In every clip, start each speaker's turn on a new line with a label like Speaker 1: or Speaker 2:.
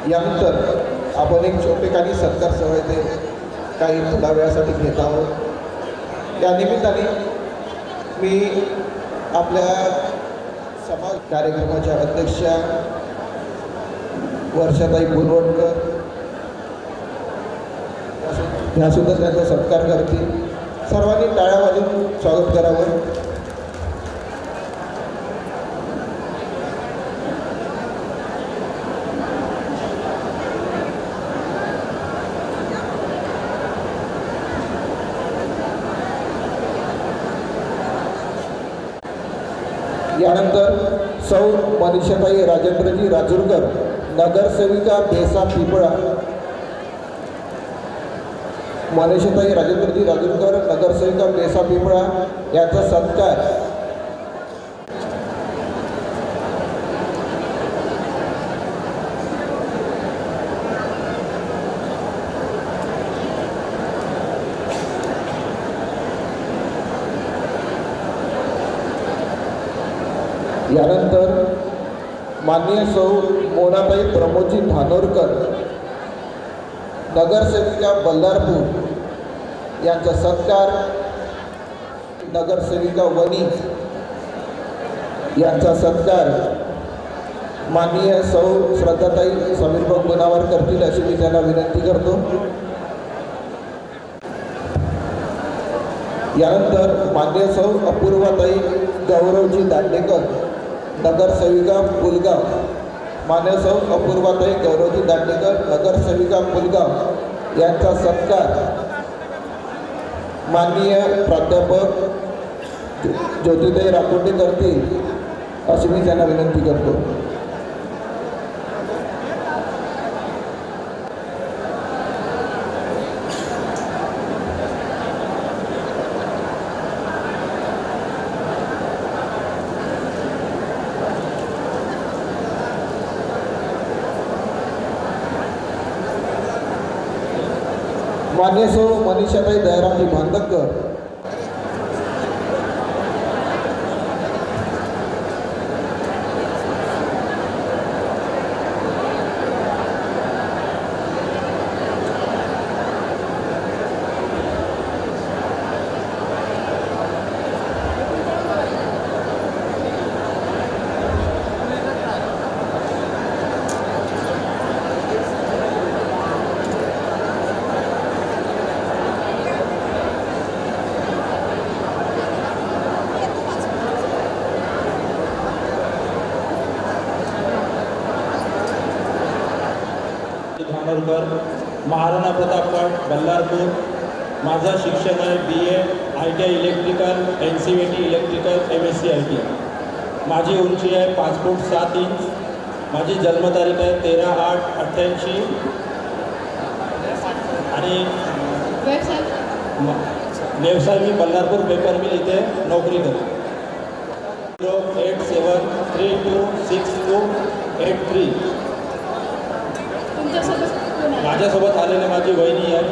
Speaker 1: यानंतर आपण एक छोटेखानी सत्कार सोहळे काही थोड्या वेळासाठी घेत आहोत। या निमित्ताने मी आपल्या समाज कार्यक्रमाच्या अध्यक्षा वर्षाताई बोलवणकर ह्यासुद्धा त्यांचा सत्कार करतील। सर्वांनी टाळ्या वाजवून स्वागत करावं। यानंतर सौ मनीषाताई राजेंद्रजी राजूरकर नगरसेविका बेसा पिपळा। मनीषाताई राजेंद्रजी राजूरकर नगरसेविका बेसा पिपळा यांचा सत्कार यानंतर माननीय सौ मोनाताई प्रमोदजी धानोरकर नगरसेविका बल्लारपूर यांचा सत्कार नगरसेविका वनी यांचा सत्कार माननीय सौ श्रद्धाताई समीरभाऊ गुणावर करतील अशी मी त्यांना विनंती करतो। यानंतर माननीय सौ अपूर्वाताई गौरवजी दांडेकर नगरसेविका पुलगाव। मान्य सौ अपूर्वाताई गौरवजी दांडेकर नगरसेविका पुलगाव यांचा सत्कार माननीय प्राध्यापक ज्योतिताई राकोटे करतील अशी मी त्यांना विनंती करतो। मान्य सौ मनीषाताई दयारामजी भांदकर
Speaker 2: महाराणा प्रतापगड बल्लारपूर। माझं शिक्षण आहे BA ITI electrical, NCVT electrical, MSc ITI। माझी उंची आहे 5 फूट 7 इंच। माझी जन्मतारीख आहे 13/8/88 आणि व्यवसाय मी बल्लारपूर पेपर मिल इथे नोकरी करतो। 087326283। माझ्यासोबत आलेले माझी वहिनी आहे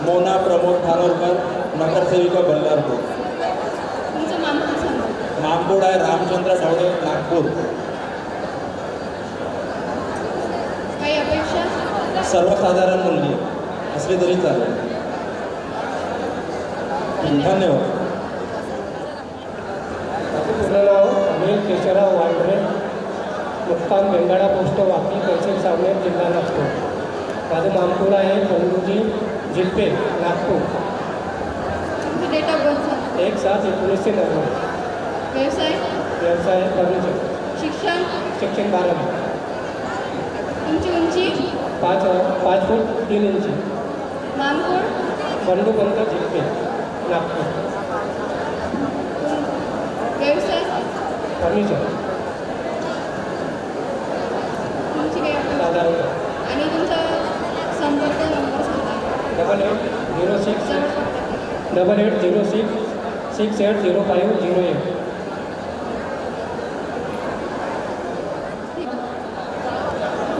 Speaker 2: मोना प्रमोद धानोरकर नगरसेविका बल्लारपूर। मामपूड आहे रामचंद्र ढवळे नागपूर।
Speaker 3: काही अपेक्षा
Speaker 2: सर्वसाधारण मुलगी असली तरी चालेल। धन्यवाद।
Speaker 4: पूर्ण नाव अनिल केशवराव वांढरे, मुक्काम बेंगाडा पोस्ट वाकी तहसील सावनेर जिल्हा नागपूर। माझं मामपूर आहे खंडूजी जिल्पे नागपूर।
Speaker 3: Date of birth
Speaker 4: 1/7/1990।
Speaker 3: व्यवसाय
Speaker 4: फर्निचर।
Speaker 3: शिक्षण
Speaker 4: 12वी।
Speaker 3: तुमची उंची
Speaker 4: 5 फूट 3 इंची।
Speaker 3: नामपूर
Speaker 4: खंडूपंत जिल्पे नागपूर।
Speaker 3: व्यवसाय
Speaker 4: फर्निचर।
Speaker 3: तुमची काय
Speaker 4: साधारण
Speaker 3: आणि तुमचा संपर्क नंबर सांगा।
Speaker 4: 8806680508।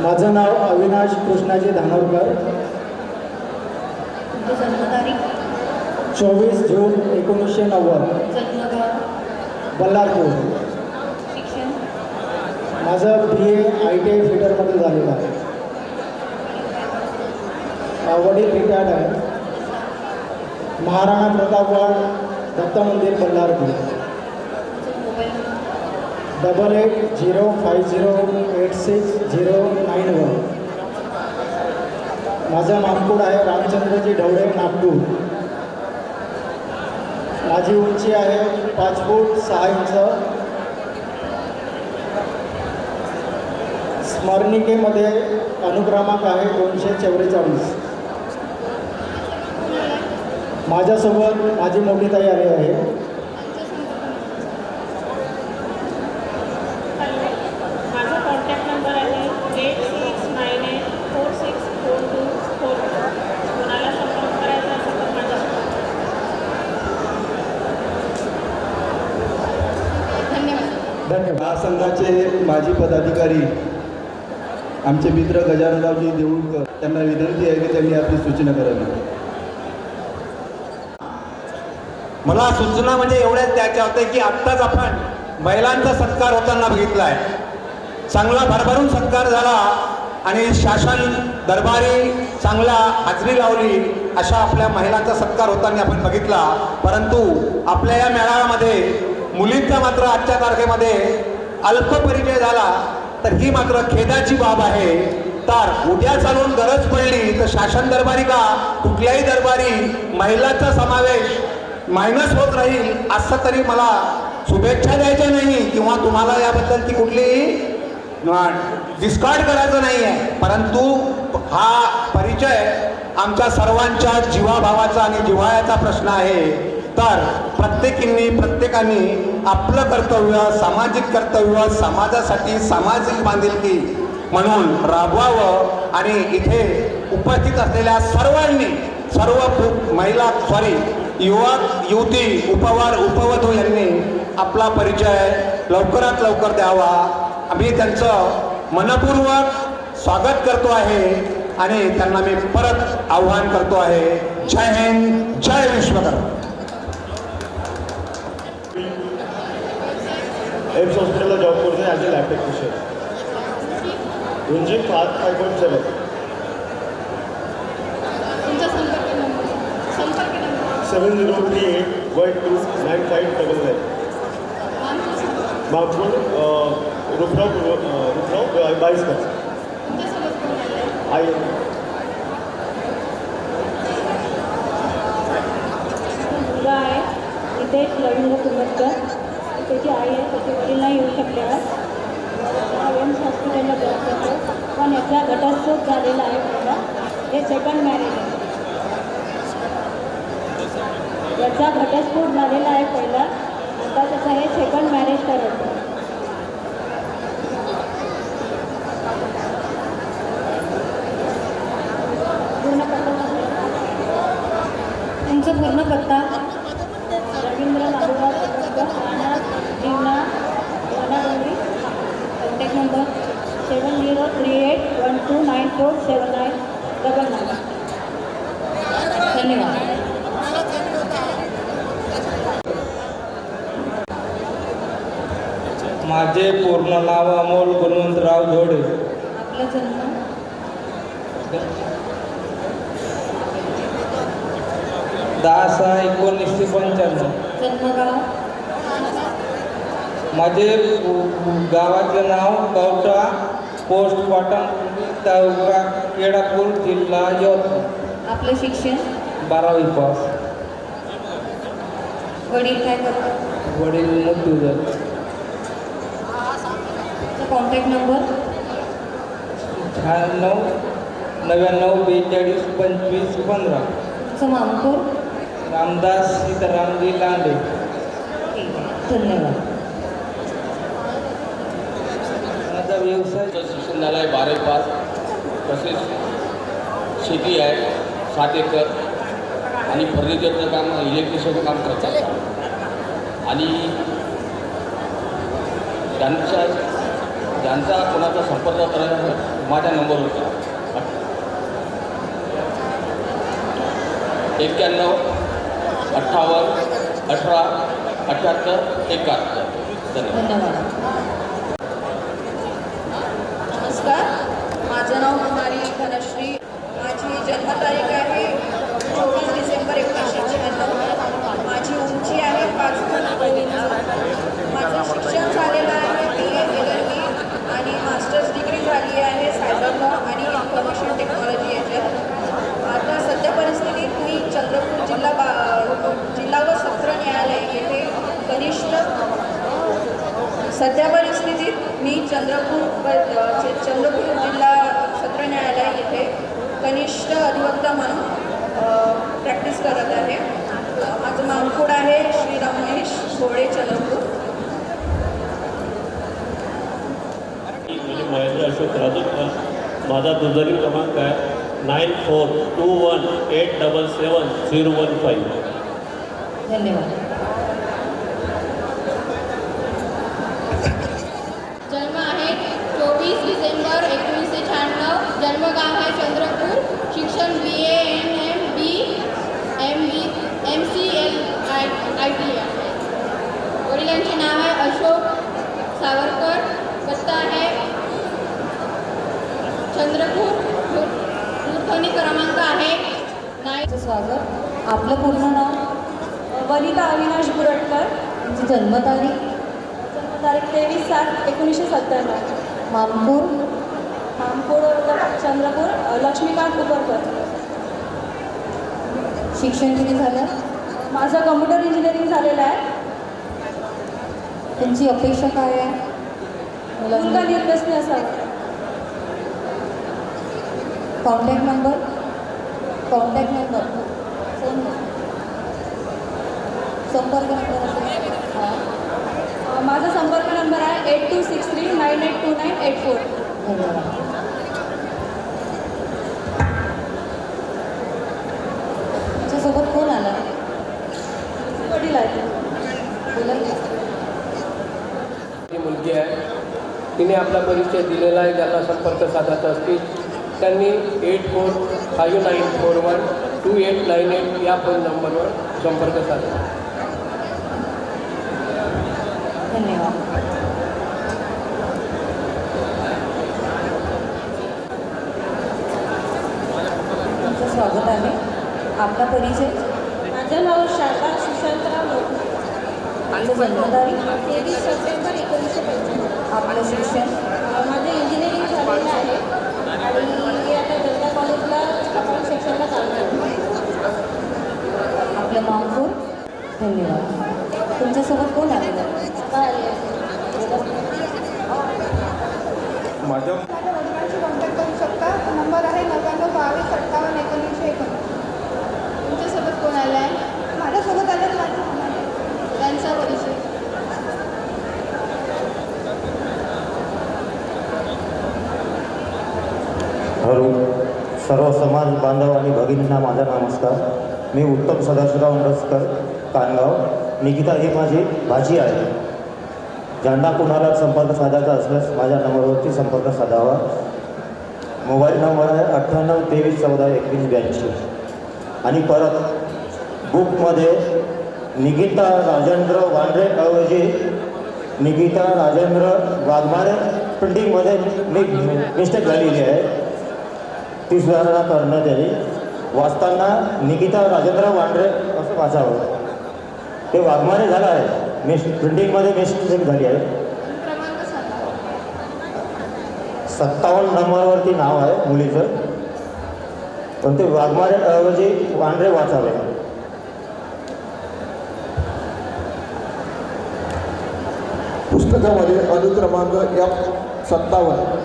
Speaker 5: माझं नाव अविनाश कृष्णाजी धानोरकर।
Speaker 3: जन्मतारीख
Speaker 5: 24 जून 1990
Speaker 3: जन्मगाव
Speaker 5: बल्लारपूर।
Speaker 3: शिक्षण
Speaker 5: माझं BA ITI फिटरमध्ये झालेलं आहे। महाराणा प्रताप वार्ड दत्त मंदिर बल्लारपूर.
Speaker 3: तुमचा मोबाईल नंबर
Speaker 5: 8805086091. माझं नागपूर आहे रामचंद्रजी ढवळे नागपूर. माझी उंची आहे 5 फूट 6 इंच. स्मरणिकेमध्ये अनुक्रमांक आहे 244. माझ्यासोबत माझी मोठी ताई आली आहे.
Speaker 6: माझा कॉन्टॅक्ट नंबर आहे 8698464244. कोणाला संपर्क करायचा असेल तर माझ्यासोबत.
Speaker 3: धन्यवाद.
Speaker 5: धन्यवाद.
Speaker 1: महासंघाचे माजी पदाधिकारी आमचे मित्र गजाननरावजी देऊळकर त्यांना विनंती आहे की त्यांनी आपली सूचना करावी.
Speaker 7: मला सूचना म्हणजे एवढ्याच द्यायच्या होत्या की आत्ताच आपण महिलांचा सत्कार होताना बघितला आहे. चांगला भरभरून सत्कार झाला आणि शासन दरबारी चांगला हाजरी लावली अशा आपल्या महिलांचा सत्कार होताना आपण बघितला. परंतु आपल्या या मेळाव्यामध्ये मुलींचा मात्र आजच्या तारखेमध्ये अल्प परिचय झाला तर ही मात्र खेदाची बाब आहे. तर उद्या चालून गरज पडली तर शासन दरबारी का कुठल्याही दरबारी महिलांचा समावेश मायनस होत राहील असं तरी मला शुभेच्छा द्यायच्या नाही किंवा तुम्हाला याबद्दल ती कुठलीही डिस्कार्ड करायचं नाही आहे. परंतु हा परिचय आमच्या सर्वांच्या जीवाभावाचा आणि जिव्हाळ्याचा प्रश्न आहे. तर प्रत्येकाने आपलं कर्तव्य सामाजिक कर्तव्य समाजासाठी सामाजिक बांधिलकी म्हणून राबवावं आणि इथे उपस्थित असलेल्या सर्वांनी महिला युवक युवती उपवधू यांनी आपला परिचय लवकरात लवकर द्यावा. आम्ही त्यांचं मनपूर्वक स्वागत करतो आहे आणि त्यांना मी परत आव्हान करतो आहे. जय हिंद, जय विश्वकर्मा.
Speaker 8: एम्स हॉस्पिटलला जॉब करतो ॲज अ लॅब टेक्निशियन. उंची 5.7.
Speaker 3: तुमचा संपर्क नंबर
Speaker 8: 7038129599. बागपूर रुपराव 22 का
Speaker 3: तुमच्यासोबत कोण आलं आहे?
Speaker 8: आई
Speaker 6: मुलगा आहे नितेश रवींद्र कुंभटकर. त्याची आई आहे, त्याचे वडील नाही येऊ शकले आज. एम्स हॉस्पिटलला जॉब करतो पण याचा घटस्फोट झालेला आहे. पहिला हे सेकंड मॅरेज आहे. याचा घटस्फोट झालेला आहे पहिला. आता त्याचं हे सेकंड मॅरेज करायचं. पूर्ण पत्ता
Speaker 3: तुमचा पूर्ण पत्ता
Speaker 6: रवींद्र नागोबा कुंभटकर, राहणार जीवना वनाडोंगरी.
Speaker 3: Contact number
Speaker 6: 703812947999.
Speaker 3: धन्यवाद.
Speaker 2: माझे पूर्ण नाव अमोल गुणवंतराव धोडे.
Speaker 3: आपला जन्म
Speaker 2: 10/6/1995.
Speaker 3: जन्मगाव
Speaker 2: माझे गावाचे नाव कवटा, पोस्ट पाटण, तालुका केळापूर, जिल्हा यवतमाळ.
Speaker 3: आपलं शिक्षण
Speaker 2: 12वी पास.
Speaker 3: वडील काय करतात?
Speaker 2: वडील मजदूर.
Speaker 3: Contact number
Speaker 2: 96 99 42 25 15.
Speaker 3: तुमचं मामपूर.
Speaker 2: रामदास सीतारामजी लांडे.
Speaker 3: ठीक आहे, धन्यवाद.
Speaker 2: माझा व्यवसाय
Speaker 9: शिक्षण झालं आहे 12वी पास. तसेच शेती आहे 7 एकर आणि फर्निचरचं काम इलेक्ट्रिशियनचं काम करतात. आणि ज्यांचा कोणाचा संपर्क करायचा माझ्या नंबर होता 91 58 18 78 71.
Speaker 3: धन्यवाद.
Speaker 10: नमस्कार, माझं नाव कुमारी धनश्री. माझी जन्मतारीख आहे 24 डिसेंबर 1976.
Speaker 8: माझा दुजोरी क्रमांक आहे 9421877015.
Speaker 3: धन्यवाद.
Speaker 10: जन्म आहे 24 डिसेंबर 1996. जन्मगाव आहे चंद्रपूर. शिक्षण BA MM B MCL IT आहे. वडिलांचे नाव आहे अशोक सावरकर. पत्ता आहे चंद्रपूर. दूरध्वनी क्रमांक आहे 9.
Speaker 3: स्वागत. आपलं पूर्ण नाव?
Speaker 6: वनिता अविनाश बुरटकर.
Speaker 3: तुमची जन्मतारीख?
Speaker 6: जन्मतारीख 23/7/1997.
Speaker 3: मामपूर?
Speaker 6: मामपूर चंद्रपूर. लक्ष्मीकांत उपरकर.
Speaker 3: शिक्षण किती झालं?
Speaker 6: माझं कम्प्युटर इंजिनिअरिंग झालेलं आहे.
Speaker 3: तुमची अपेक्षा काय आहे?
Speaker 6: मुलगा निर्व्यसनी असावा.
Speaker 3: Contact number? फोन संपर्क नंबर असेल? हां.
Speaker 6: माझा संपर्क नंबर आहे 8263982984.
Speaker 3: धन्यवाद. तुमच्यासोबत कोण आला?
Speaker 6: वडील आहेत.
Speaker 3: बोला.
Speaker 4: ही मुलगी आहे. तिने आपला परिचय दिलेला आहे. ज्यांना संपर्क साधायचा असतील त्यांनी 8459412898 या फोन नंबरवर संपर्क साधा.
Speaker 3: धन्यवाद. तुमचं स्वागत आहे. आपला परिचय?
Speaker 6: माझं नाव शारदा सुशांतराव लोक.
Speaker 3: आपलं जन्मतारीख?
Speaker 6: 23 सप्टेंबर 1995.
Speaker 3: आपलं शिक्षण?
Speaker 6: माझं इंजिनिअरिंग झालेलं आहे आणि मी आता जनता कॉलेजला कपाल सेक्शनला चालू आहे.
Speaker 3: आपलं मामपूर? धन्यवाद. तुमच्यासोबत कोण आलेलं?
Speaker 8: माझ्या
Speaker 10: वडिलांशी कॉन्टॅक्ट करू शकता. नंबर आहे 9922581919. तुमच्यासोबत कोण आलं आहे? माझ्यासोबत आलं त्यांचा परिचय?
Speaker 5: हॅलो, सर्व समाज बांधव आणि भगिनींना माझा नमस्कार. मी उत्तम सदाशिवराव अंडस्कर कानगाव. निकिता ही माझी भाची आहे. ज्यांना कोणाला संपर्क साधायचा असल्यास माझ्या नंबरवरती संपर्क साधावा. मोबाईल नंबर आहे 9823142182. आणि परत बुकमध्ये निकिता राजेंद्र वांड्रे ऐवजी निकिता राजेंद्र वाघमारे प्रिंटिंगमध्ये मिस्टेक झालेली आहे. ती सुधारणा करण्यात यावी. वाचताना निकिता राजेंद्र वांड्रे असं वाचावं. ते वाघमारे झालं आहे. प्रिंटिंगमध्ये मिस्टेक झाली आहे.
Speaker 10: क्रमांक सांगा.
Speaker 5: 57 नंबरवरती नाव आहे मुलीचं, पण ते वाघमारे ऐवजी वांड्रे वाचावे.
Speaker 1: पुस्तकामध्ये अनुक्रमांक F57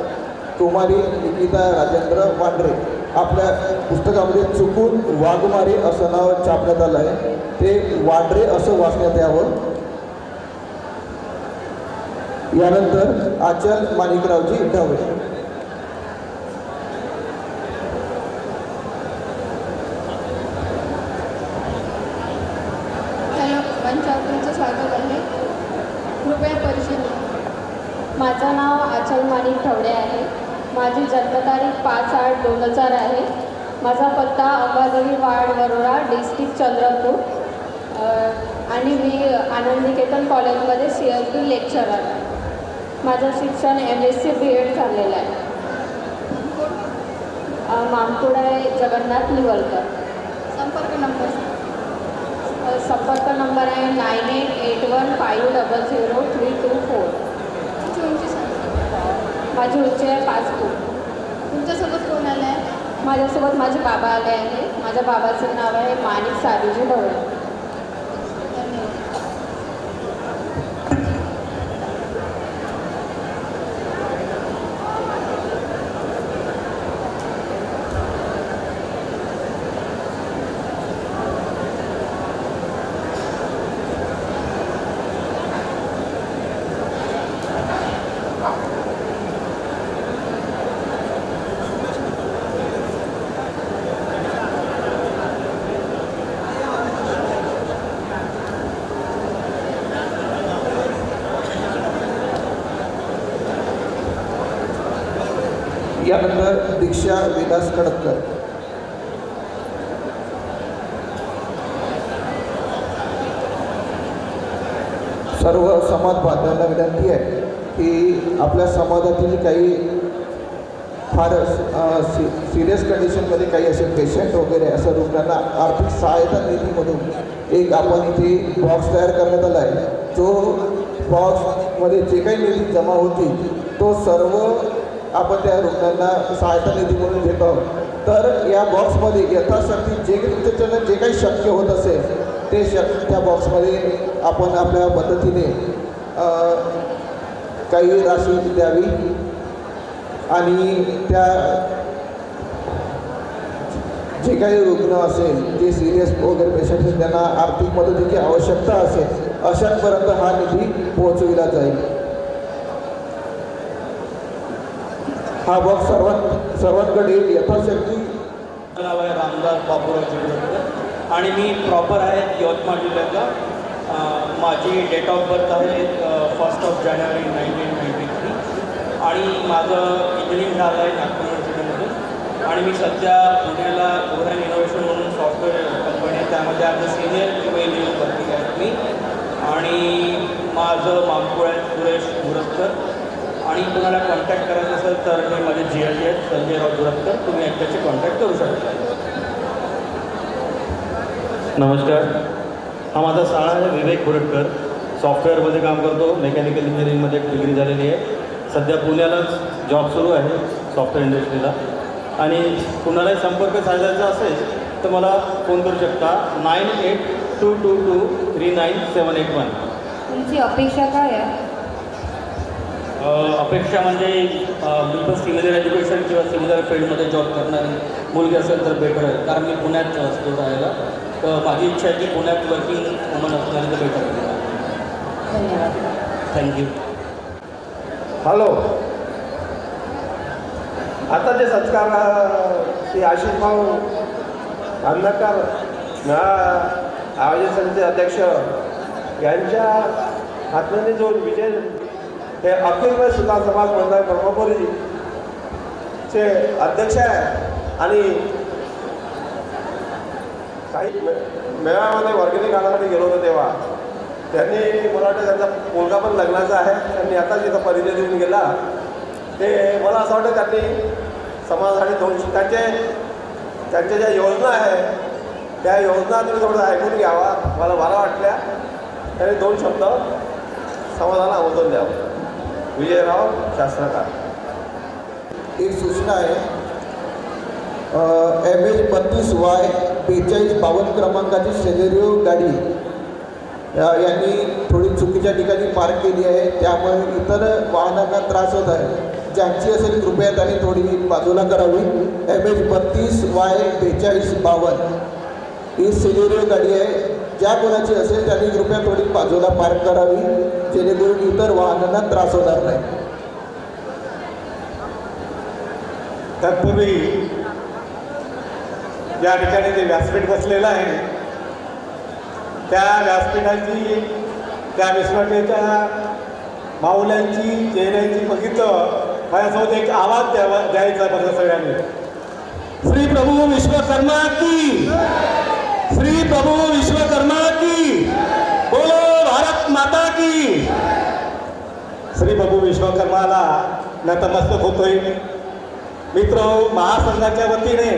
Speaker 1: कुमारी निकिता राजेंद्र वांड्रे. आपल्या पुस्तकामध्ये चुकून वाघमारे असं नाव छापण्यात आलं आहे. ते वांड्रे असं वाचण्यात यावं. यानंतर आचल माणिकरावजी ढवळे.
Speaker 10: हॅलो, मंचावर तुमचं स्वागत आहे. कृपया परिचय द्या.
Speaker 6: माझं नाव आचल माणिक ठवडे आहे. माझी जन्मतारीख 5/8/2000 आहे. माझा पत्ता अंबाजोगी वाड वरोरा डिस्ट्रिक्ट चंद्रपूर. आणि मी आनंद निकेतन कॉलेजमध्ये CLP लेक्चरर आहे. माझं शिक्षण MSc BEd झालेलं आहे. मामकुड आहे जगन्नाथ निवलकर.
Speaker 10: संपर्क नंबर सांगा.
Speaker 6: संपर्क नंबर आहे 9881500324.
Speaker 10: तुमची उंची सांगा.
Speaker 6: माझी उंची आहे 5 फूट.
Speaker 10: तुमच्यासोबत कोण आलं आहे?
Speaker 6: माझ्यासोबत माझे बाबा आले आहे. माझ्या बाबाचं नाव आहे माणिक साधूजी ढवळे.
Speaker 10: धन्यवाद.
Speaker 1: यानंतर दीक्षा विलास कडककर. सर्व समाज बांधवांना विनंती आहे की आपल्या समाजातील काही फार सिरियस कंडिशनमध्ये काही असे पेशंट वगैरे असं रुग्णांना आर्थिक सहायता निधीमधून एक आपण इथे बॉक्स तयार करण्यात आला आहे. जो बॉक्समध्ये जे काही निधी जमा होतील तो सर्व आपण त्या रुग्णांना सहायता निधी म्हणून देत आहोत. तर या बॉक्समध्ये यथाशक्ती जे तुमच्याच्यानं जे काही शक्य होत असेल ते त्या बॉक्समध्ये आपण आपल्या मदतीने काही राशी द्यावी आणि त्या जे काही रुग्ण असेल जे सिरियस वगैरे पेशंट असेल त्यांना आर्थिक मदतीची आवश्यकता असेल अशांपर्यंत हा निधी पोहोचविला जाईल. हा बॉक्स सर्वांकडे यथाशक्ती.
Speaker 2: नाव आहे रामदास बापूराव चिडवडकर आणि मी प्रॉपर आहे यवतमाळ जिल्ह्याचा. माझी डेट ऑफ बर्थ आहे 1 जानेवारी 1993 आणि माझं इंजिनिअरिंग झालं आहे नागपूर युनिव्हर्सिटीमधून आणि मी सध्या पुण्याला ओव्हरऑल इनोव्हेशन म्हणून सॉफ्टवेअर कंपनी आहे त्यामध्ये आज सिनियर इंजिनिअरिंग वर्किंग आहे मी. आणि माझं मामपूळ आहे सुरेश दुरस्कर आणि तुम्हाला कॉन्टॅक्ट करायचं असेल तर हे माझे GLG आहेत संजयराव दुरस्कर. तुम्ही एकट्याशी कॉन्टॅक्ट करू शकता.
Speaker 8: नमस्कार, हा माझा शाळा आहे विवेक बुरटकर. सॉफ्टवेअरमध्ये काम करतो. मेकॅनिकल इंजिनिअरिंगमध्ये डिग्री झालेली आहे. सध्या पुण्यालाच जॉब सुरू आहे सॉफ्टवेअर इंडस्ट्रीला. आणि कुणालाही संपर्क साधायचा असेल तर मला फोन करू शकता 9822239781.
Speaker 3: तुमची अपेक्षा काय आहे?
Speaker 2: अपेक्षा म्हणजे मी पण सिमिलर एज्युकेशन किंवा सिमिलर फील्डमध्ये जॉब करणारी मुलगी असेल तर बेटर आहे. कारण मी पुण्यात असतो राहायला. तर माझी इच्छा आहे की पुण्यात वर्किंग वुमन असणारी तर बेटर आहे.
Speaker 3: धन्यवाद.
Speaker 2: थँक्यू.
Speaker 11: हॅलो, आता जे संस्कार श्री आशिष भाऊ खांदाकर आयोजन समितीचे अध्यक्ष यांच्या हातमध्ये जो विजय हे अखिल सुधार समाज मंडळ ब्रह्मपुरीचे अध्यक्ष आहे आणि काही मेळाव्यामध्ये वर्गणी काढण्यासाठी गेलो होतो तेव्हा त्यांनी मला वाटतं त्यांचा मुलगा पण लग्नाचा आहे. त्यांनी आताच इथं परिचय देऊन गेला. ते मला असं वाटतं त्यांनी समाजासाठी त्यांच्या ज्या योजना आहे त्या योजना तुम्ही थोडं ऐकून घ्यावा मला वाटल्या. त्यांनी 2 शब्द समाजाला अवतून द्यावं. विजयराव शास्त्रकार.
Speaker 1: एक सूचना आहे. MH32Y 4252 क्रमांकाची शेलेरिओ गाडी यांनी थोडी चुकीच्या ठिकाणी पार्क केली आहे. त्यामुळे इतर वाहनांना त्रास होत आहे. ज्यांची असेल कृपया त्यांनी थोडी बाजूला करावी. MH32Y 4252 ही शेलेरिओ गाडी आहे. ज्या कोणाची असेल त्यांनी कृपया थोडी बाजूला पार्क करावी जेणेकरून इतर वाहनांना त्रास होणार नाही.
Speaker 11: तत्पूर्वी या ठिकाणी जे व्यासपीठ बसलेलं आहे त्या व्यासपीठाची त्या विश्वासाच्या माऊल्यांची चेहऱ्यांची बघितलं माझ्यासोबत एक आवाज द्यायचा बघा सगळ्यांनी. श्री प्रभू विश्वकर्मा की, श्री प्रभू विश्वकर्मा की, बोलो भारत माता की. श्री प्रभू विश्वकर्माला नतमस्तक होतोय. मित्र महासंघाच्या वतीने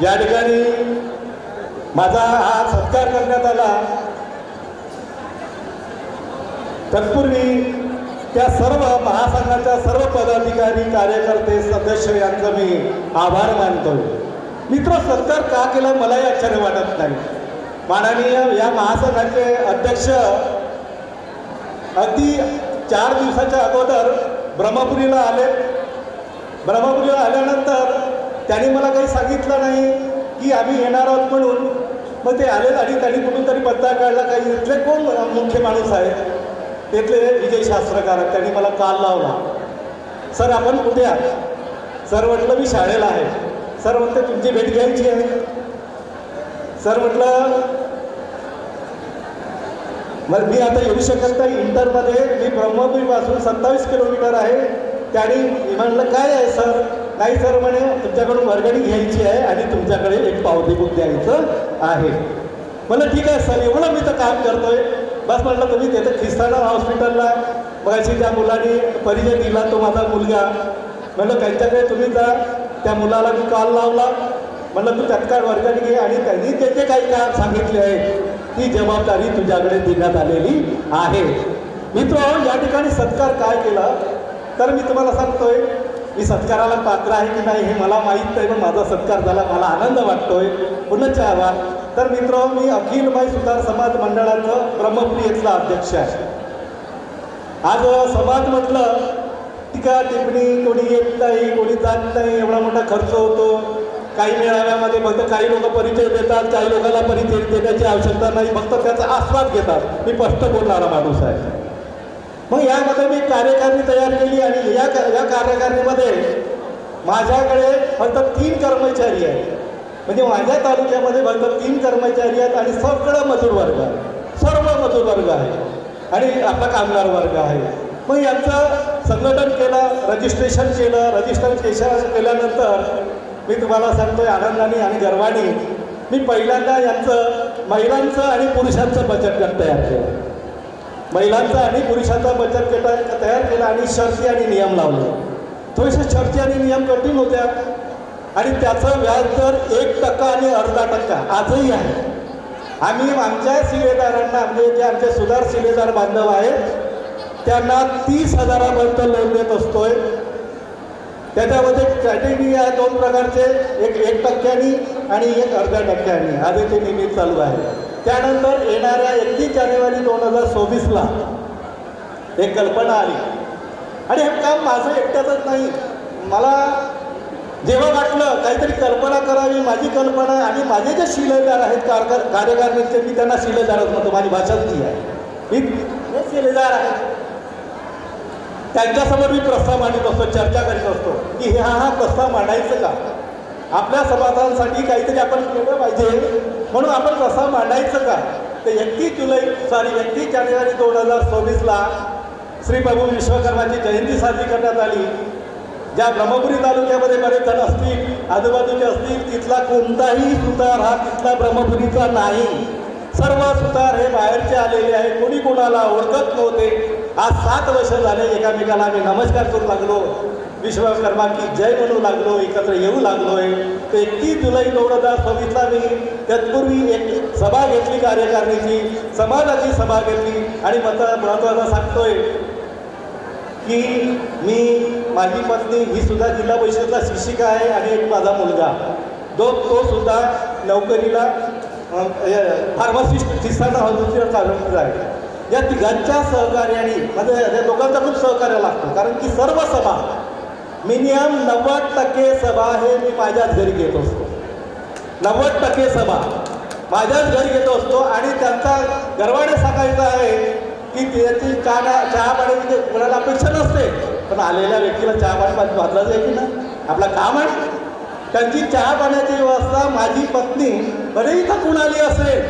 Speaker 11: या ठिकाणी माझा हा सत्कार करण्यात आला. तत्पूर्वी त्या सर्व महासंघाच्या सर्व पदाधिकारी कार्यकर्ते सदस्य यांचा मी आभार मानतो. मित्र सत्कार का केला मलाही आश्चर्य वाटत नाही. माननीय या महासंघाचे अध्यक्ष अगदी 4 दिवसाच्या अगोदर ब्रह्मपुरीला आले. ब्रह्मपुरीला आल्यानंतर त्यांनी मला काही सांगितलं नाही की आम्ही येणार आहोत म्हणून. मग ते आले आणि त्यांनी कुठून तरी पत्ता काढला. काही इथले कोण मुख्य माणूस आहेत तिथले विजय शास्त्रकार. त्यांनी मला काल लावला. सर आपण कुठे आहात? सर म्हटलं मी शाळेला आहे. सर म्हणते तुमची भेट घ्यायची आहे. सर म्हटलं मग मी आता येऊ शकत नाही. इंटरमध्ये मी ब्रह्मपुरीपासून 27 किलोमीटर आहे त्याने मी म्हणलं काय आहे सर? नाही सर म्हणे तुमच्याकडून वर्गणी घ्यायची आहे आणि तुमच्याकडे एक पावती बुक द्यायचं आहे. म्हणलं ठीक आहे सर, एवढं मी तर काम करतोय. बस म्हटलं तुम्ही तिथं ख्रिस्ताना हॉस्पिटलला मगाशी त्या मुलाने परिचय दिला, तो माझा मुलगा. म्हणलं त्यांच्याकडे तुम्ही जा. त्या मुलाला मी कॉल लावला. म्हणलं तू तत्काळ वर्गणी घे आणि त्यांनी जे जे काही काम सांगितले आहे ती जबाबदारी तुझ्याकडे देण्यात आलेली आहे. मित्र, या ठिकाणी सत्कार काय केला तर मी तुम्हाला सांगतोय, मी सत्काराला पात्र आहे की नाही हे मला माहीत नाही, पण माझा सत्कार झाला, मला आनंद वाटतोय. पुनश्च आभार. तर मित्र, मी अखिल माई सुतार समाज मंडळाचं ब्रह्मपुरी इथला अध्यक्ष आहे. आज समाज म्हटलं टीका टिप्पणी, कोणी येत नाही, कोणी जात नाही, एवढा मोठा खर्च होतो. काही मेळाव्यामध्ये फक्त काही लोक परिचय देतात, काही लोकांना परिचय देण्याची आवश्यकता नाही, फक्त त्याचा आस्वाद घेतात. मी स्पष्ट बोलणारा माणूस आहे. मग यामध्ये मी कार्यकारिणी तयार केली आणि या कार्यकारिणीमध्ये माझ्याकडे फक्त 3 कर्मचारी आहेत. म्हणजे माझ्या तालुक्यामध्ये फक्त 3 कर्मचारी आहेत आणि सगळं मजूर वर्ग आहे, सर्व मजूर वर्ग आहे आणि आपला कामगार वर्ग आहे. मग यांचं संघटन केलं, रजिस्ट्रेशन केलं. रजिस्ट्रेशन केल्यानंतर मी तुम्हाला सांगतोय आनंदाने आणि गर्वाने, मी पहिल्यांदा यांचं महिलांचं आणि पुरुषांचं बचत गट तयार केलं. महिलांचा आणि पुरुषांचा बचत गट तयार केला आणि शर्ती आणि नियम लावले. थोडेसे शर्ती आणि नियम कठीण होत्या आणि त्याचं व्याजदर 1% आणि अर्धा टक्का आजही आहे. आम्ही आमच्या शिलेदारांना, म्हणजे जे आमचे सुधार शिलेदार बांधव आहेत त्यांना 30,000पर्यंत लोन देत असतोय. त्याच्यामध्ये कॅटेगरी आहे 2 प्रकारचे, एक 1% आणि एक अर्ध्या टक्क्याने. आधी ते नियमित चालू आहे. त्यानंतर येणाऱ्या 31 जानेवारी 2024ला एक कल्पना आली आणि हे काम माझं एकट्याचंच नाही. मला जेव्हा वाटलं काहीतरी कल्पना करावी, माझी कल्पना आणि माझे जे शिलेदार आहेत कार्यकारिणीचे, मी त्यांना शिलेदारच म्हणतो, माझी भाषाच ती आहे, मी शिलेदार आहे. त्यांच्यासमोर मी प्रस्ताव मांडत असतो, चर्चा करीत असतो की हा प्रस्ताव मांडायचं का, आपल्या समाजासाठी काहीतरी आपण केलं पाहिजे म्हणून आपण प्रस्ताव मांडायचं का. तर 31 जानेवारी 2024ला श्री प्रभू विश्वकर्माची जयंती साजरी करण्यात आली. ज्या ब्रह्मपुरी तालुक्यामध्ये बरेच जण असतील, आजूबाजूचे असतील, तिथला कोणताही सुतार हा तिथला ब्रह्मपुरीचा नाही. सर्व सुतार हे बाहेरचे आलेले आहे, कोणी कोणाला ओळखत नव्हते. आज 7 वर्ष झाले एकामेकाला आम्ही नमस्कार करू लागलो, विश्वकर्मा की जय म्हणू लागलो, एकत्र येऊ लागलो आहे. तर 31 जुलै 2024ला मी तत्पूर्वी एक सभा घेतली, कार्यकारिणीची समाजाची सभा घेतली आणि महत्त्वाचा सांगतोय की मी, माझी पत्नी ही सुद्धा जिल्हा परिषदला शिक्षिका आहे आणि एक माझा मुलगा, तो सुद्धा नोकरीला फार्मासिस्ट ख्रिस्ताना हॉस्पिटल कार्यरत आहे. या तिघांच्या सहकार्याने, म्हणजे या दोघांचा खूप सहकार्य लागतो, कारण की सर्व सभा मिनिमम 90% सभा हे मी माझ्याच घरी घेत असतो. 90% सभा माझ्याच घरी घेत असतो आणि त्यांचा गर्वाने सांगायचं आहे की त्याची चहा पाण्याची कोणाला अपेक्षा नसते, पण आलेल्या व्यक्तीला चहा पाणी वाचलाच आहे की ना, आपला काम आहे. त्यांची चहा पाण्याची व्यवस्था माझी पत्नी बरेही थकून आली असेल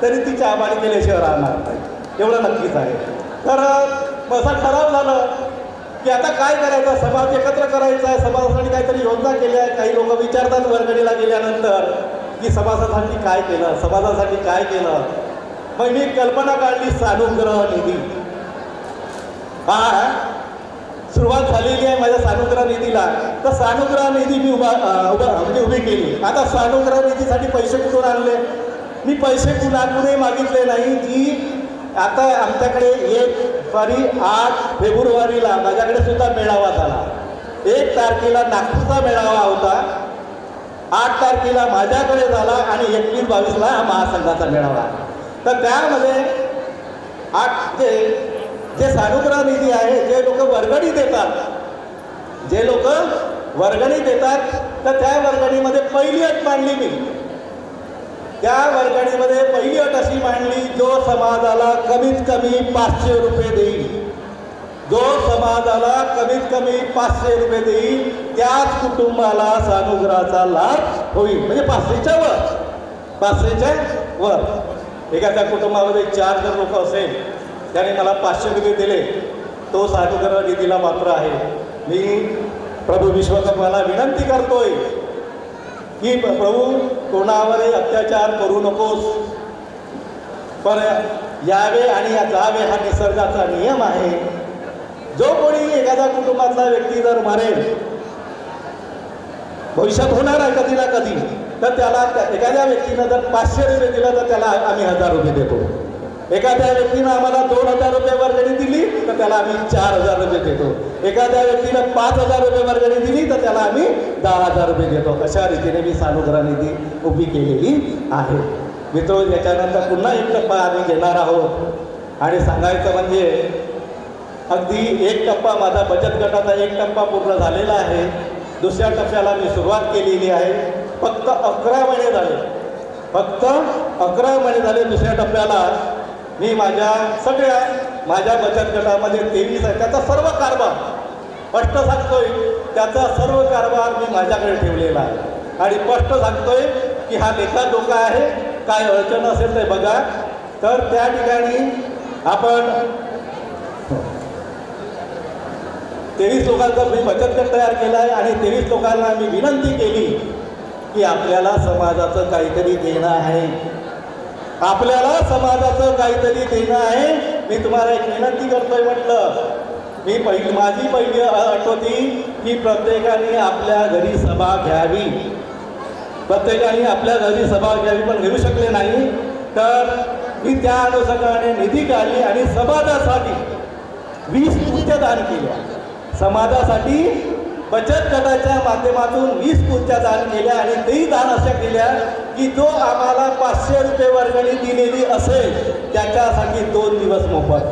Speaker 11: तरी ती चहा पाणी केल्याशिवाय राहणार नाही, एवढं नक्कीच आहे. तर असा ठराव झालं की आता काय करायचं, समाज एकत्र करायचा आहे, समाजासाठी काहीतरी योजना केल्या आहे. काही लोक विचारतात वर्गणीला गेल्यानंतर की समाजासाठी काय केलं, समाजासाठी काय केलं. मग मी कल्पना काढली सानुग्रह निधी. सुरुवात झालेली आहे माझ्या सानुग्रह निधीला. तर सानुग्रह निधी मी उभी केली. आता सानुग्रह निधीसाठी पैसे कुठून आणले? मी पैसे कुणाकडूनही मागितले नाही. जी आता आमच्याकडे 8 फेब्रुवारीला माझ्याकडे सुद्धा मेळावा झाला. 1 तारखेला नागपूरचा मेळावा होता, 8 तारखेला माझ्याकडे झाला आणि 21-22ला हा महासंघाचा मेळावा. तर त्यामध्ये जे सानुग्रह निधी आहे, जे लोक वर्गणी देतात, तर त्या वर्गणीमध्ये पहिली अट मांडली मी. त्या वर्गणीमध्ये पहिली अट अशी मांडली, जो समाजाला कमीत कमी 500 रुपये देईल, जो समाजाला कमीत कमी 500 रुपये देईल त्याच कुटुंबाला सानुग्रहाचा लाभ होईल. म्हणजे 500च्या वर. एखाद्या कुटुंबामध्ये 4 जर लोक असेल, त्याने मला 500 रुपये दिले, तो सानुग्रह निधीला पात्र आहे. मी प्रभू विश्वकर्माला विनंती करतोय की प्रभू कोणावरही अत्याचार करू नकोस, पण यावे आणि जावे हा निसर्गाचा नियम आहे. जो कोणी एखाद्या कुटुंबातला व्यक्ती जर मरेल, भविष्यात होणार आहे कधी ना कधी, तर त्याला एखाद्या व्यक्तीनं जर 500 रुपये दिलं तर त्याला आम्ही 1000 रुपये देतो. एखाद्या व्यक्तीनं आम्हाला 2000 रुपये वर्गणी दिली तर त्याला आम्ही 4000 रुपये देतो. एखाद्या व्यक्तीनं 5000 रुपये वर्गणी दिली तर त्याला आम्ही 10000 रुपये देतो. अशा रीतीने मी सानुग्रह निधी उभी केलेली आहे. मित्र, याच्यानंतर पुन्हा एक टप्पा आम्ही घेणार आहोत आणि सांगायचं म्हणजे अगदी एक टप्पा माझा बचत गटाचा एक टप्पा पूर्ण झालेला आहे. दुसऱ्या टप्प्याला मी सुरुवात केलेली आहे. फक्त 11 महिने झाले, फक्त 11 महिने झाले. दुसऱ्या टप्प्याला मी माझ्या बचत गटामध्ये 23 आहे. त्याचा सर्व कारभार स्पष्ट सांगतोय, त्याचा सर्व कारभार मी माझ्याकडे ठेवलेला आहे आणि स्पष्ट सांगतोय की हा लेखाजोखा आहे. काय अडचण असेल ते बघा. तर त्या ठिकाणी आपण 23 लोकांचा मी बचत गट तयार केला आहे आणि 23 लोकांना मी विनंती केली की आपल्याला समाजाचं काहीतरी देणं आहे, आपल्याला समाजाचं काहीतरी देणं आहे. मी तुम्हाला एक विनंती करतोय म्हटलं. माझी पहिली अट होती की प्रत्येकाने आपल्या घरी सभा घ्यावी. प्रत्येकाने आपल्या घरी सभा घ्यावी, पण घेऊ शकले नाही. तर मी त्या अनुषंगाने निधी काढली आणि समाजासाठी 20 खुर्च्या दान केल्या. समाजासाठी बचत गटाच्या माध्यमातून 20 खुर्च्या दान केल्या आणि तेही दान अशा केल्या की जो आम्हाला 500 रुपये वर्गणी दिलेली असेल त्याच्यासाठी 2 दिवस मोफत.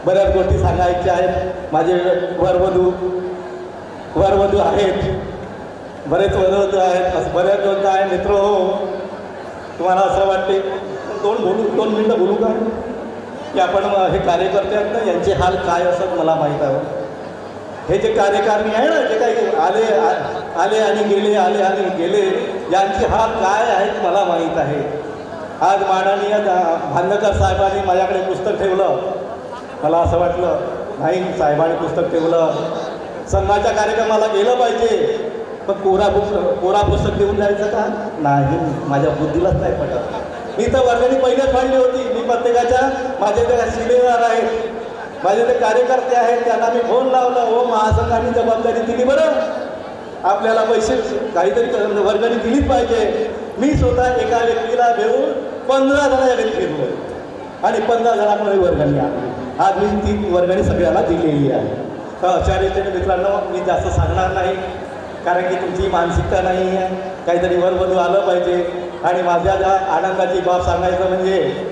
Speaker 11: बऱ्याच गोष्टी सांगायच्या आहेत. माझे वरवधू आहेत, बरेच वरवधू आहेत, बऱ्याच गोष्टी आहेत. मित्र हो, तुम्हाला असं वाटते 2 मिनटं बोलू का की आपण हे कार्यकर्ते आहेत ना, यांचे हाल काय असत मला माहीत आहे. हे जे कार्यकारिणी आहे ना, जे काही आले आणि गेले, यांचे हाल काय आहेत मला माहीत आहे. आज माननीय भांडकर साहेबांनी माझ्याकडे पुस्तक ठेवलं. मला असं वाटलं नाही, साहेबांनी पुस्तक ठेवलं, संघाच्या कार्यक्रमाला गेलं पाहिजे, पण कोरा पुस्तक देऊन जायचं का? नाही, माझ्या बुद्धीलाच नाही पटत. मी तर वर्गणी पहिलेच फाडली होती. मी प्रत्येकाच्या, माझे जे शिलेदार आहेत, माझे जे कार्यकर्ते आहेत, त्यांना मी फोन लावला. हो, महासंघाने जबाबदारी दिली, बरं आपल्याला पैसे काहीतरी वर्गणी दिलीच पाहिजे. मी स्वतः एका व्यक्तीला घेऊन 15 जणांच्या घरी फिरलो आणि 15 जणांमध्ये वर्गणी आली. आज मी ती वर्गणी सगळ्यांना दिलेली आहे. तर अशा रीतीने मित्रांनो, मी जास्त सांगणार नाही कारण की तुमची मानसिकता नाही आहे. काहीतरी वरवधू आलं पाहिजे. आणि माझ्या ज्या आनंदाची बाब सांगायचं म्हणजे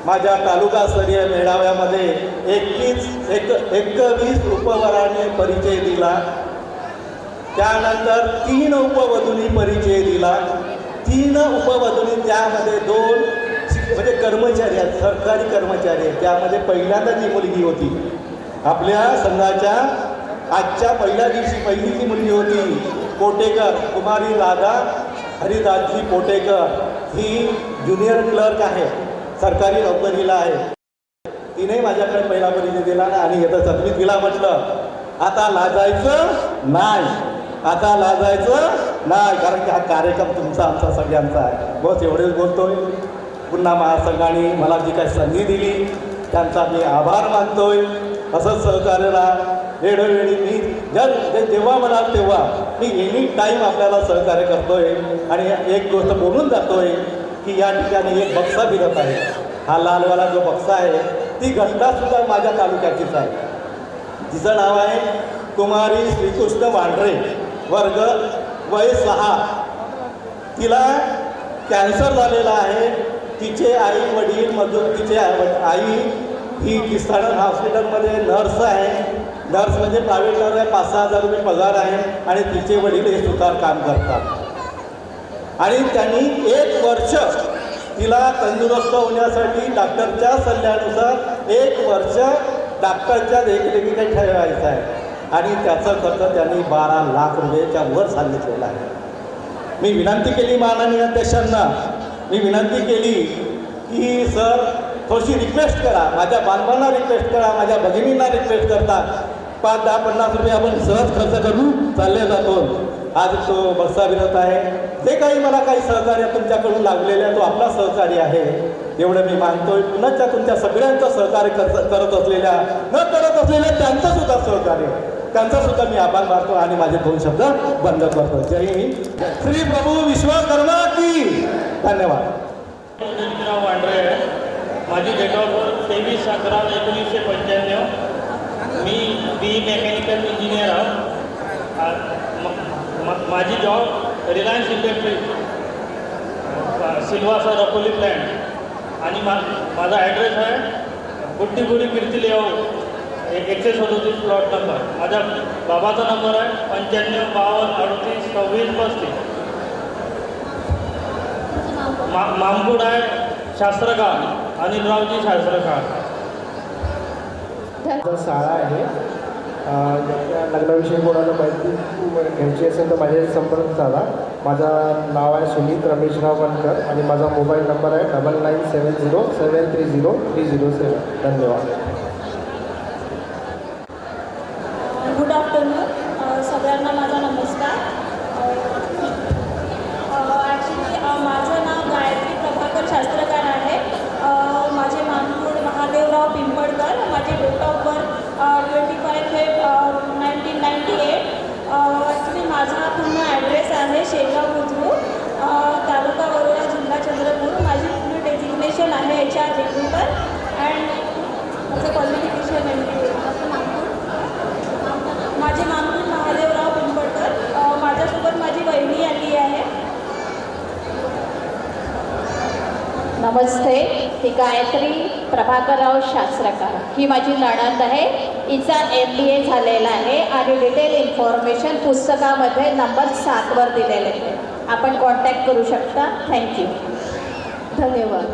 Speaker 11: माझ्या तालुकास्तरीय मेळाव्यामध्ये 21 उपवराने परिचय दिला. त्यानंतर 3 उपवधूंनी परिचय दिला. 3 उपवधूंनी, त्यामध्ये 2 म्हणजे कर्मचारी आहेत, सरकारी कर्मचारी आहेत. त्यामध्ये पहिल्यांदा जी मुलगी होती आपल्या संघाच्या, आजच्या पहिल्या दिवशी पहिली जी मुलगी होती पोटेकर, कुमारी राधा हरिदासजी पोटेकर, ही ज्युनियर क्लर्क आहे, सरकारी नोकरीला आहे. तिने माझ्याकडे पहिला परिचय दिला आणि येतं 7वीत तिला म्हटलं आता लाजायचं नाही, आता लाजायचं नाही, कारण की हा कार्यक्रम तुमचा आमचा सगळ्यांचा आहे. बस एवढेच बोलतोय. पुन्हा महासंघाने मला जी काही संधी दिली त्यांचा मी आभार मानतोय. असंच सहकार्याला वेळोवेळी मी जेव्हा म्हणाल तेव्हा मी एनी टाईम आपल्याला सहकार्य करतोय. आणि एक गोष्ट बोलून जातोय की या ठिकाणी एक बक्सा फिरत आहे. हा लालवाला जो बक्सा आहे ती घंटासुद्धा माझ्या तालुक्याचीच आहे. तिचं नाव आहे कुमारी श्रीकृष्ण वांढरे, वर्ग वय 6. तिला कॅन्सर झालेला आहे. तिचे आई वडील तिचे आई ही किस्ताडन हॉस्पिटलमध्ये नर्स आहे. नर्स म्हणजे प्रायव्हेट नर्स आहे. 5-6 हजार रुपये पगार आहे आणि तिचे वडील हे सुतार काम करतात. आणि त्यांनी 1 वर्ष तिला तंदुरुस्त होण्यासाठी डॉक्टरच्या सल्ल्यानुसार 1 वर्ष डॉक्टरच्या देखरेखीत ठेवायचं आहे. आणि त्याचं खर्च त्यांनी 12 लाख रुपयाच्या वर सांगितलेलं आहे. मी विनंती केली माननीय अध्यक्षांना, मी विनंती केली की सर थोडीशी रिक्वेस्ट करा, माझ्या बांधवांना रिक्वेस्ट करा, माझ्या भगिनींना रिक्वेस्ट करता 5-10-50 रुपये आपण सहज खर्च करून चालले जातो. आज तो बस्ता विरत आहे. जे काही मला काही सहकार्य तुमच्याकडून लाभलेलं आहे तो आपला सहकार्य आहे एवढं मी मानतोय. पुन्हा तुमच्या सगळ्यांचं सहकार्य करत असलेल्या न करत असलेल्या त्यांचं सुद्धा सहकार्य त्यांचा सुद्धा मी आभार मानतो आणि माझे 2 शब्द बंद करतो. जय हिंद. श्री प्रभू विश्वकर्मा की. धन्यवाद.
Speaker 2: रवींद्रराव वांड्रे आहे. माझी डेट ऑफ बर्थ 23/11/1995. मी BE मेकॅनिकल इंजिनियर आहे. माझी जॉब रिलायन्स इंडस्ट्रीज सिल्वासा रपोली प्लॅन्ट आणि माझा ॲड्रेस आहे Guddipuri Kirti layout 137 plot number. माझ्या बाबाचा नंबर आहे 95-52-38-26-35. मामगुड आहे शास्त्रकार अनिलरावजी शास्त्रकार.
Speaker 4: शाळा आहे. लग्नाविषयी कोणाला माहिती घ्यायची असेल तर माझ्याशी संपर्क साधा. माझं नाव आहे सुमित रमेशराव वनकर आणि माझा मोबाईल नंबर आहे 9970730307. धन्यवाद.
Speaker 6: Good afternoon. सगळ्यांना माझा नमस्कार. ॲक्च्युली माझं नाव गायत्री प्रभाकर शास्त्रकार आहे. माझे मानपूर महादेवराव पिंपळकर. माझे date of birth 25 Feb 1998. Actually माझा पूर्ण ॲड्रेस आहे शेगाव बुद्रुक, तालुका वरोरा, जिल्हा चंद्रपूर. माझी पूर्ण डेजिग्नेशन आहे HR रिक्रुटर अँड माझं क्वालिफिकेशन MBA. माझे मानपूर महादेवराव पिंपळकर. माझ्यासोबत माझी वहिनी आली आहे.
Speaker 3: नमस्ते. ही गायत्री प्रभाकरराव शास्त्रकार. ही माझी नणंद आहे. हिचा MBA झालेला आहे आणि डिटेल इन्फॉर्मेशन पुस्तकामध्ये नंबर 7 वर दिलेले आहे. आपण कॉन्टॅक्ट करू शकता. थँक्यू.
Speaker 6: धन्यवाद.